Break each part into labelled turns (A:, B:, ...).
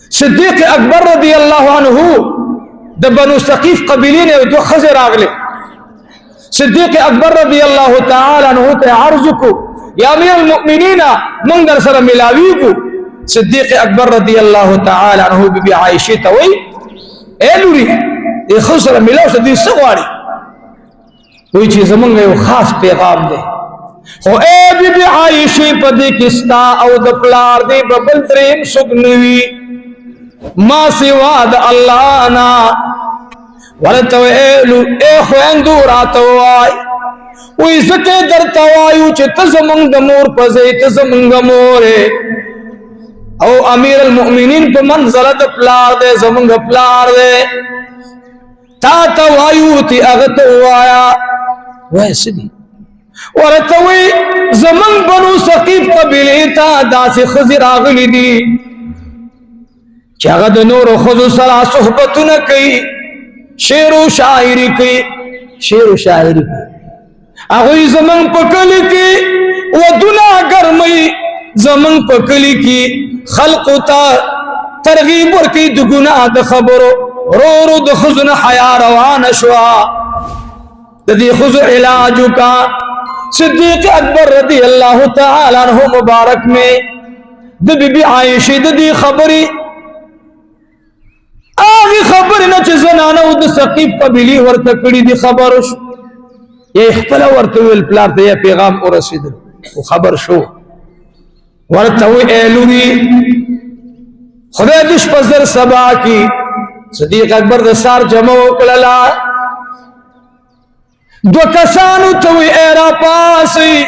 A: صدیق اکبر رضی اللہ عنہ د بنو ثقیف قبیلے نے دو خزر راغلے صدیق اکبر رضی اللہ تعالی عنہ تے عرض کو یا امیر المؤمنین من در سر ملاوی کو صدیق اکبر رضی اللہ تعالی عنہ بی بی عائشہ توئی اے لوری اے خزر ملاو صدیق سغواری کوئی چیز منگا یو خاص پیغام دے خو اے بی بی عائشہ پدی کستا او دپلار دی ببل ترین سکنوی ما سوا دا اللہ نا ورطو اے خویندو راتوائی وی زکے در توایو چی تزمنگ دمور پزی تزمنگ مورے او امیر المؤمنین پا منظر دا پلار دے زمنگ پلار دے تا توایو تی اغتوایا ویسے دی ورطوی زمنگ بنو ثقیف قبیلی تا دا سی خزر آغلی دی چاگا دا نور و خزو سرا صحبتو نکی شیر و شاعری کی شیر و شاعری کی اگوی زمن پکلی کی و دنا گرمی زمن پکلی کی خلقو تا ترغیب ورکی دو گناہ دا خبرو رو رو دا خزن حیا روان شوا دا دی خزو علاجو کا صدیق اکبر رضی اللہ تعالی عنہ مبارک میں دا بی بی عائشہ دا دی خبری آغی خبر نا چه زنانا دا ثقیف قبیلی ورطا کڑی دی خبرش یا اخپلا ورطویل پلارتا یا پیغام او رسید وہ خبر شو ورطوی ایلوی خدا دش پزر سبا کی صدیق اکبر دسار جمع کللا دو کسانو توی ایرا پاسی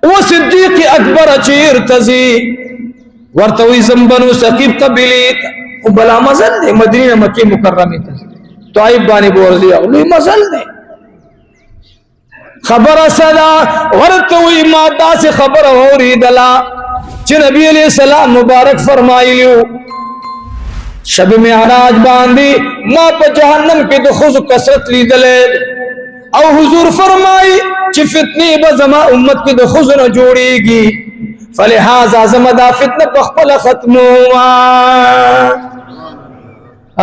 A: و صدیق اکبر چیر تزی ورطوی زنبنو ثقیف قبیلیت بلا مزل دے مدینہ مکی مکرمی تا طائب بانی بورزی اغلوی مزل دے خبر صدا ورطوی مادہ سے خبر ہوری دلا چی نبی علیہ السلام مبارک فرمائی لیو شب معراج باندی ما پا جہنم کی دو خز کسرت لی دلے او حضور فرمائی چی فتنی بزما امت کی دو خز نہ جوڑی گی فلہذا زمدہ فتنہ پخپل ختموا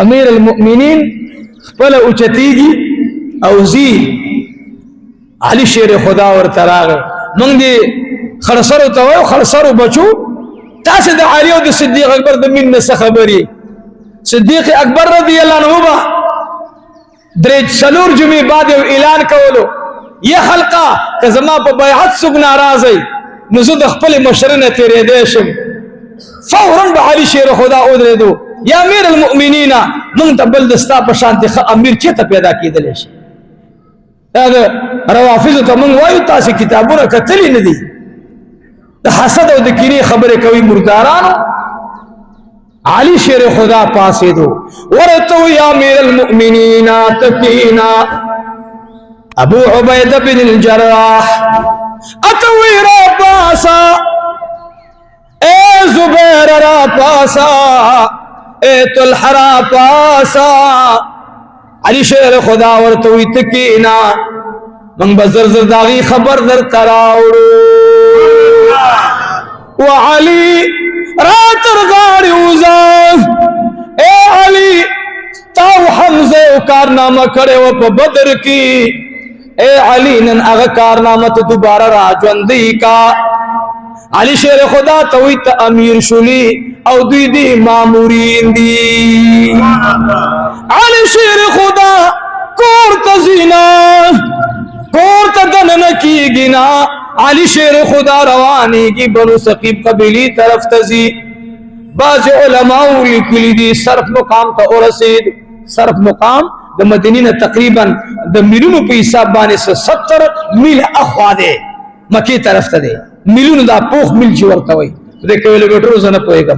A: امیر المؤمنین خپل اوچتیگی او زی علی شیر خدا ورطراغ منگ دی خرسرو تاویو خرسرو بچو تاسی دا علیو دا صدیق اکبر دا من نسا خبری صدیق اکبر رضی اللہ عنہ با دریج سلور جمعی بعد اعلان کولو یہ خلقہ کہ زمان پا بیعت سگ نارازی نزد اخپل مشرن تیرے دیشم فوراں با علی شیر خدا ادرے دو یا امیر المؤمنین من تبل دستا پشانتی امیر چیتا پیدا کی دلیش روافظ تا من وایو تاسی کتابونا کتلی ندی دا حسد و دکینی خبر کوئی مردارانو علی شیر خدا پاسی دو ورطو یا امیر المؤمنین تکینا ابو عبید بن الجراح اتوی را پاسا اے زبیر را پاسا اے طلحہ را پاسا علی شیر خدا ورطوی تکینا من بزر زرداغی خبر در تراؤڑو وعلی راتر غاری اوزاف اے علی تاو حمزے و کارنامہ کڑے و پا بدر کی اے علی نن اغا کارنامت دوبارہ راجوندی کا علی شیر خدا توی تا امیر شلی او دوی دی مامورین دی علی شیر خدا کور تزینا کور تدنن کی گنا علی شیر خدا روانی کی بنو ثقیف قبیلی طرف تزی بعض علماء لکلی دی صرف مقام تا ارسید صرف مقام دا مدینین تقریبا دا میلونو پی حساب بانے سے 70 میل اخوا دے مکی طرف تا دے میلون دا پوخ میل چی ورطوئی دیکھو ایلیویٹر زنہ پوئے گا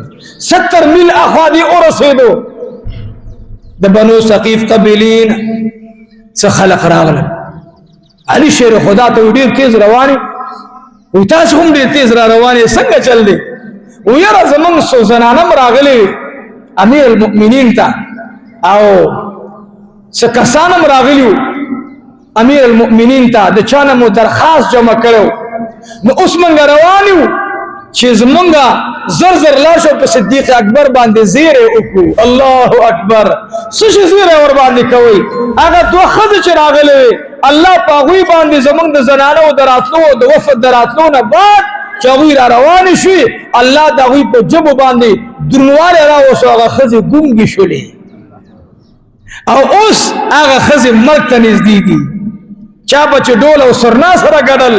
A: 70 میل اخوا دی ارسیدو دا بنو ثقیف قبیلین سے خلق راغلن علی شیر خدا تو دیر تیز روانی وی تاس هم دیر تیز روانی سنگا چل دی ویر زمان سو زنانم راغلی امیر المؤمنین تا او سکسانم راغلیو امیر المؤمنین تا دا چانمو درخواست جمع کرو نو اس منگا روانیو چې زمونږه زر زر لاړ شو په صدیق اکبر باندې زیری وکړو. الله اکبر. څه شي زیری ور باندې کوئ؟ هغه دوه ښځې چې راغلې وې الله په هغوی باندې زمونږ د زنانو د راتلو د وفد د راتلو نه بعد چې هغوی را روانې شوې الله د هغوی په ژبو باندې دروندوالی راوستو. هغه ښځې ګونګې شولې او اوس هغه ښځې مرګ ته نږدې دي. چا به چې ډول او سرنا سره ګډل،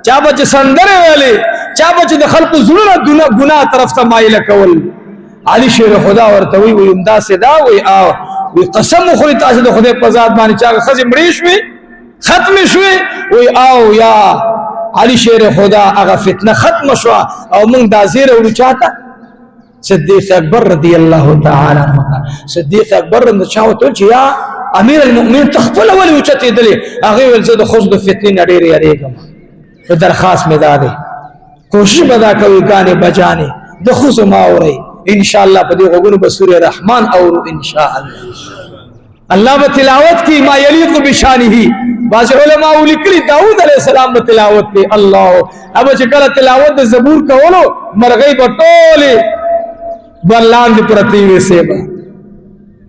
A: چا به چې سندرې ویلې، چا به چې د خلکو زړونه ګناه طرف ته مایله کول. علي شیر خدا ورته وی همداسې دا وی وی قسم وخوري تاسو د خدای په ذات باندې چې هغه ښځې مړې شوې ختمې شوې وی یا علي شیر خدا هغه فتنه ختمه شوه او موږ دا زیری وړو چاته؟ صدیق اکبر رضی الله تعالی عنہ. صدیق اکبر چا ورته ویل چې یا امیر المؤمنین ته خپله ولې اوچتېدلې؟ هغې ویل زه د ښځو د فتنې نه ډېر یېرېږم. درخواست مې دا دی کوشش به دا کوئ ګانې بجانې د ښځو مه اورئ. انشاءالله په دې غوږونو به سورې رحمان اورو انشاءالله. الله به تلاوت کی ما یلیق بشانه. بعض علماء لیکلي داود علیه السلام به تلاوت کوي. الله اب چې کله تلاوت د زبور کولو مرغۍ به ټولې بلاندې پرتې وې سیبه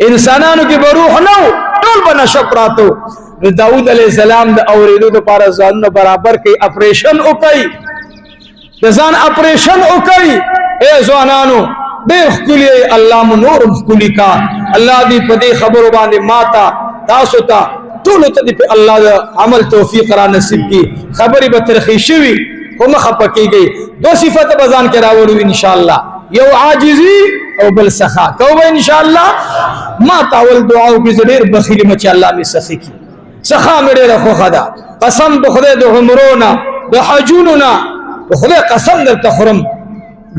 A: انسانانو کې به روح نه و ټول به نشه پراته و. نو داود علیه السلام د اورېدو دپاره ځانونه برابر کوي اپریشن وکوي د ځان اپریشن وکوي. ای ځوانانو ډېر ښکلي الله مو نور هم ښکلي کا. الله دې په دې خبرو باندې ماته تاسو ته ټولو ته دې په الله د عمل توفیق را نصیب کړي. خبرې به ترخې شوي خو مه خفه کېږئ. دو صفته به ځان کې راوړو انشاءالله، یو عاجزي او بل سخا کوو به انشاءالله. ما ته اول دعا وکړي زه ډېر بخیل یم چې الله مې سخي کړي. سخا مې ډېره خوښه ده. قسم د خدای د عمرو نه د حجونو نه د خدای قسم درته خورم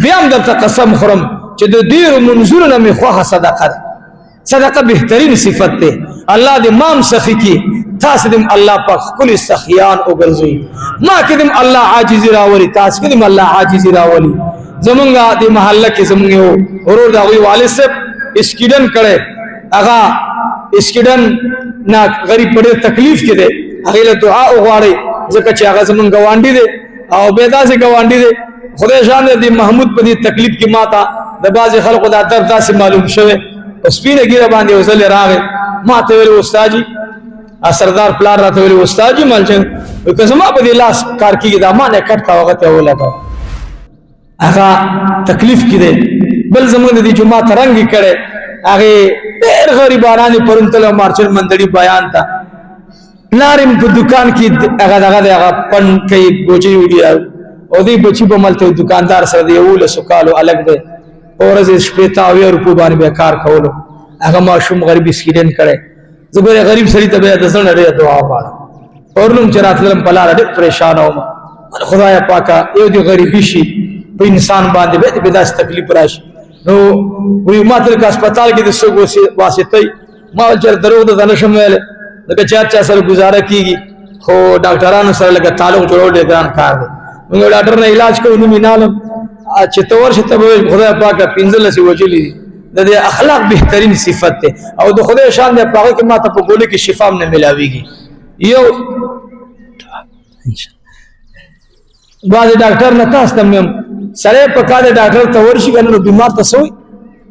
A: بیا هم درته قسم خورم چې د ډېرو منځونو نه مې خوښه صدقه ده. صدقه بهترین صفت دی. الله دې مام سخي کړي، تاسو دې الله پاک ښکلي سخیان وګرځوي. ما کې دې الله عاجزي راولي، تاسو کې دې الله عاجزي راولي. زمونږه دې محله کې زمونږ یو ورور د هغوی والد صاحب اسکیډن کړی، هغه اسکیډن نه غریب په ډېر تکلیف کې دی. هغې له دعا وغواړئ ځکه چې هغه زمونږ ګاونډي دی او بیا داسې ګاونډي دی خدای شان دی. محمود په دې تکلیف کې ما ته د بعضې خلکو دا درد داسې معلوم شوی په سپینه ږیره باندې یو ځلې راغی ما ته ویلي استاد جي سردار پلار راته ویلي استاد جي مالچنګ که زما په دې لاس کار کېږي دا ما نه کټ ته هغه ته ولګوه هغه تکلیف کې دی. بل زمونږ د دې جومات رنګ یې کړی هغې ډېر غریبانان یې پرون تللی مارچل مندړي بیان ته پلار یې په دوکان کې هغه دغه دی هغه پن کوي ګوچې وړي او دې بچي به ملته دوکاندار سره د 11 کالو الګ دی په ورځې شپېته اویا روپو باندې به کار کولو. هغه ماشوم غریب اسکیډن کړی. زه ګورې غریب سړي ته بیا د زړه ډېره دعا غواړم. پرون چې راتلم په لاره ډېر پریشانه وم خدایه پاکه یو دې غریبي شي په انسان باندې بیا دې داسې تکلیف راشي. نو وی ما ته هسپتال کې د څوک واسطه ما چېر دروغ ته نه شم ویلی لکه چا سره ګزاره کېږي خو ډاکټرانو سره لکه تعلق جوړول ډېر ګران کار دی. موږ ډاکټر نه علاج کوو نوم یې نالم چې ته ورشې ته به خدای پاکه 15 وجلې دي. د دې اخلاق بهترین صفت دی او د خدای شان دی په هغه کې ما ته په ګولې کې شفا هم نه میلاویږي. یو بعضې ډاکټر نه تاسو ته یم سړی په کار دی ډاکټر ته ورشي که نه نو بیمار ته څه وایي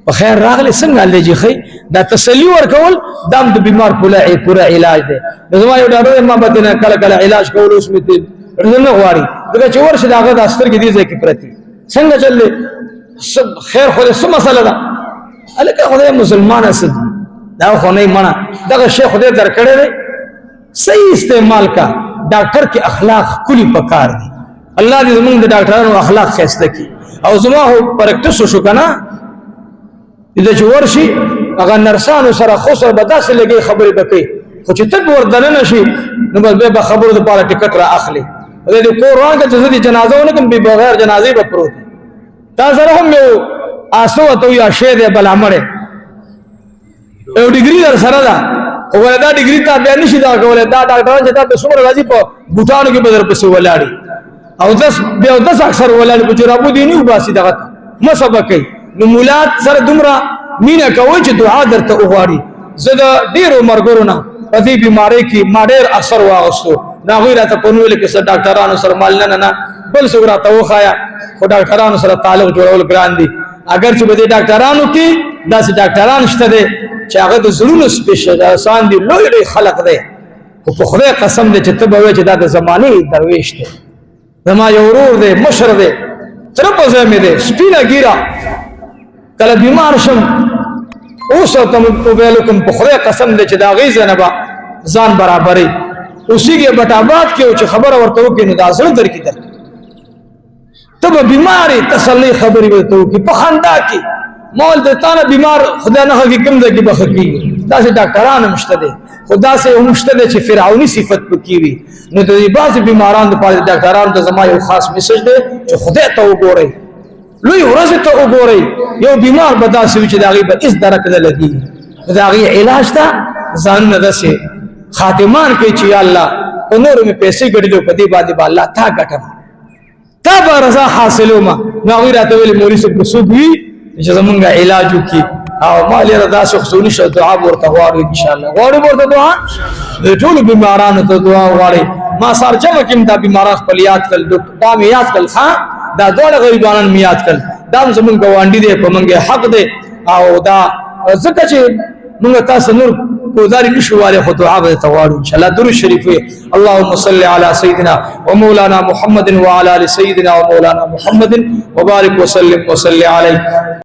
A: په خیر راغلی څنګه حال دی جي ښی دا تسلي ورکول دا هم د بیمار پوره علاج دی. نو زما یو ډاکټر دی ما به ترې کله کله علاج کول اوس مې نه غواړي ځکه چې ورشي د هغه دا سترګې دې ځای کې پرتې څنګه چل دی خیر خو دې څه مسله ده هلکه خدای مسلمانه څه دا خو نه یې منع دغه شی خدای درکړی دی صحیح استعمال کا. ډاکټر کې اخلاق ښکلي پکار دي. الله دې زمونږ د ډاکټرانو اخلاق ښایسته کړي. او زما خو پرکټس وشو که نه د چې ورشي هغه نرسانو سره خو سره به داسې لګي خبرې به کوي خو چې ته به ور دننه شي نو بس بیا به خبرو دپاره ټکټ را اخلي. خدای دې کور روان کړه چې زه دې جنازه ونه کړم بغیر جنازې به پروت دی. تا سره هم یو آسو ته یا شی دی بلا مړی یو ډګري در سره ده خو ولې دا ډګري تا بیا نشي دا کولی. دا ډاکټران چې تا ته څومره راځي په بوټانو کې به در پسې ولاړي او بیا دس اکثر ولاړي په جرابو دې نه وباسي دغه مه سبه کوي. نو مولات سره دومره مینه کوئ چې دعا درته وغواړي. زه د ډېرو ملګرو نه په دې بیمارۍ کې ما ډېر اثر واغوستو نو هغوی راته په نو ویلې کې څه ډاکټرانو سره مال نه بل څوک راته وښایه خو ډاکټرانو سره تعلق جوړول ګران دي اگر چې بده ډاکټرانو کې داسې ډاکټران شته دي چې هغه د زړونو سپیشلیستان دي لوی لوی خلق دي خو په خدای قسم دي چې ته به وایې چې دا د زمانې درویش دی زما یو ورور دی مشر دی تر په ځای مې دی سپینه ګیره کله بیمار شم اوس ته ویلو کوم په خدای قسم دی چې د هغې ځای نه به ځان برابرې اوسېږي بټ آباد کې چې خبره ورته وکړي نو دا زړه درکې درکړي ته به بیمارې تسلۍ خبرې به ورته وکړي په خندا کې مول د تا نه بیمار خدای نه ښه کوم ځای کې به ښه کېږي داسې ډاکټران هم شته دی خو داسې هم شته دی چې فرعوني صفت پکې وي نو د دې بعضې بیمارانو دپاره د ډاکټرانو ته زما یو خاص میسج دی چې خدای ته وګورئ لوی ورځې ته وګورئ یو بیمار به داسې وي چې د هغې به هېڅ درک نه لګېږي د هغې علاج ته ځانونه داسې خاتمان کوي چې یا الله په نورو مې پیسې ګټلې په دې باندې به الله تا ګټم تا به رضا حاصلومه نو هغوی راته ویلې مولوي صاحب که څوک وي چې زمونږ علاج وکړي او ما لري داسې خصوصي شو دعا ورته غواړو ان شاء الله غواړو ورته دعا د ټول بیمارانو ته دعا غواړي ما سار جمع کوم دا بیماران خپل یاد کړل دا مې یاد کړل ښا دا ډول غریبانان مې یاد کړل دا زمونږ ګاونډي دی په منګه حق دی او دا ځکه چې موږ تاسو نور کوزاري نشو والے خو دعا به تواړو ان شاء الله درود شریف اللهم صل على سيدنا ومولانا محمد وعلى ال سيدنا ومولانا محمد وبارك وسلم عليه